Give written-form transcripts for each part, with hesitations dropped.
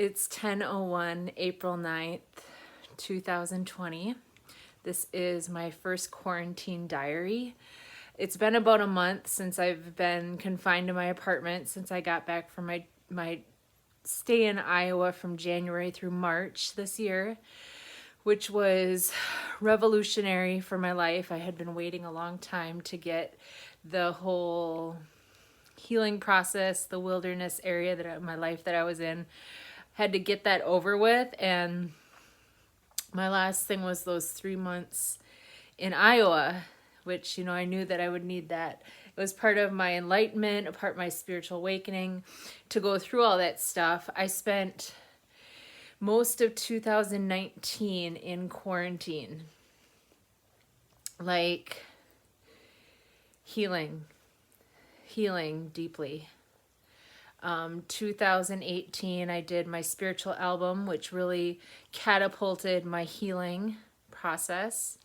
It's 10:01, April 9th, 2020. This is my first quarantine diary. It's been about a month since I've been confined to my apartment since I got back from my stay in Iowa from January through March this year, which was revolutionary for my life. I had been waiting a long time to get the whole healing process, the wilderness area my life that I was in, had to get that over with. And my last thing was those 3 months in Iowa, which, I knew that I would need that. It was part of my enlightenment, a part of my spiritual awakening to go through all that stuff. I spent most of 2019 in quarantine, like healing deeply. 2018, I did my spiritual album, which really catapulted my healing process.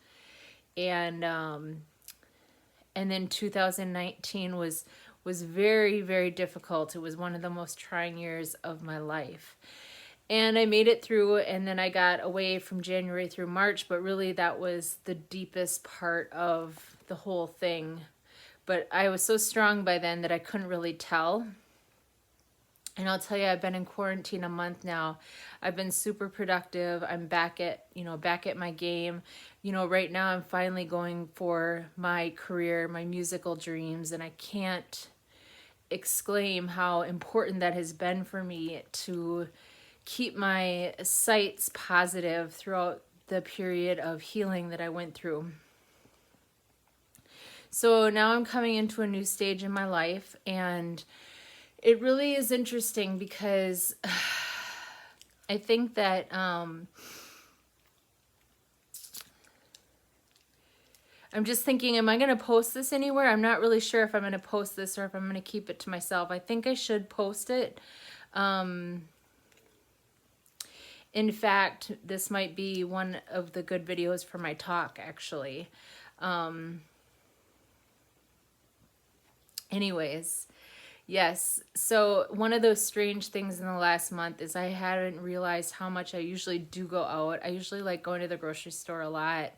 And then 2019 was very, very difficult. It was one of the most trying years of my life. And I made it through, and then I got away from January through March, but really that was the deepest part of the whole thing. But I was so strong by then that I couldn't really tell. And I'll tell you, I've been in quarantine a month now. I've been super productive. I'm back at my game. Right now I'm finally going for my career, my musical dreams, and I can't exclaim how important that has been for me to keep my sights positive throughout the period of healing that I went through. So now I'm coming into a new stage in my life, and it really is interesting because I think that I'm just thinking, am I going to post this anywhere? I'm not really sure if I'm going to post this or if I'm going to keep it to myself. I think I should post it. In fact, this might be one of the good videos for my talk, actually. Anyways. Yes, so one of those strange things in the last month is I hadn't realized how much I usually do go out. I usually like going to the grocery store a lot,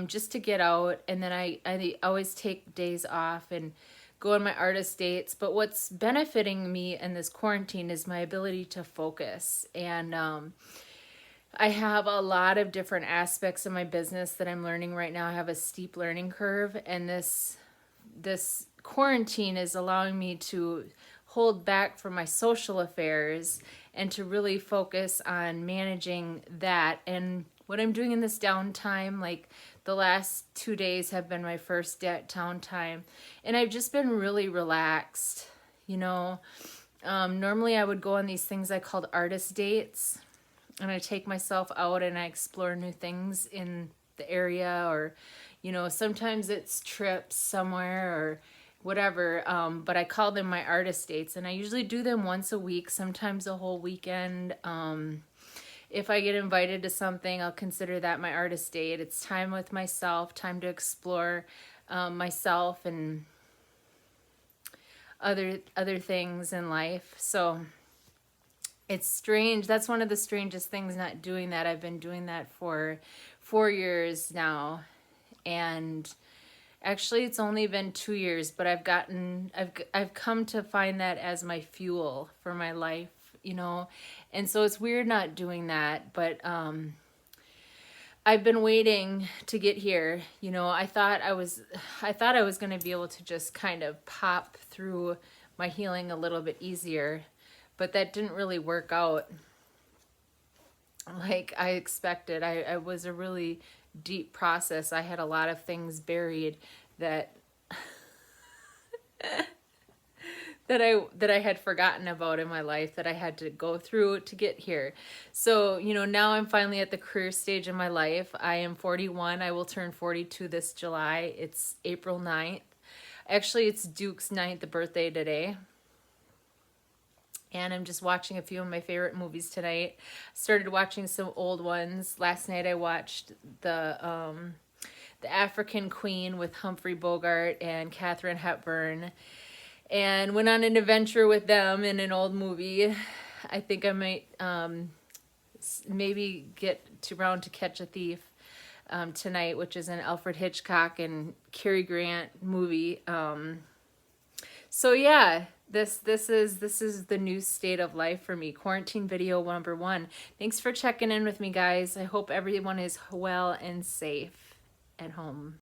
just to get out, and then I always take days off and go on my artist dates. But what's benefiting me in this quarantine is my ability to focus, and I have a lot of different aspects of my business that I'm learning right now. I have a steep learning curve, and this quarantine is allowing me to hold back from my social affairs and to really focus on managing that. And what I'm doing in this downtime, like the last 2 days have been my first downtime, and I've just been really relaxed. Normally I would go on these things I called artist dates, and I take myself out and I explore new things in the area, or sometimes it's trips somewhere or whatever, but I call them my artist dates, and I usually do them once a week, sometimes a whole weekend. If I get invited to something, I'll consider that my artist date. It's time with myself, time to explore myself and other things in life. So it's strange. That's one of the strangest things, not doing that. I've been doing that for 4 years now, and actually it's only been 2 years, but I've come to find that as my fuel for my life, and so it's weird not doing that, but I've been waiting to get here. I thought I was going to be able to just kind of pop through my healing a little bit easier, but that didn't really work out like I expected. I was a really deep process. I had a lot of things buried that that I had forgotten about in my life that I had to go through to get here. So, now I'm finally at the career stage in my life. I am 41. I will turn 42 this July. It's April 9th. Actually, it's Duke's 9th birthday today. And I'm just watching a few of my favorite movies tonight. Started watching some old ones. Last night I watched the African Queen with Humphrey Bogart and Katharine Hepburn, and went on an adventure with them in an old movie. I think I might maybe get around to Catch a Thief tonight, which is an Alfred Hitchcock and Cary Grant movie. So yeah, this is the new state of life for me. Quarantine video number 1. Thanks for checking in with me, guys. I hope everyone is well and safe at home.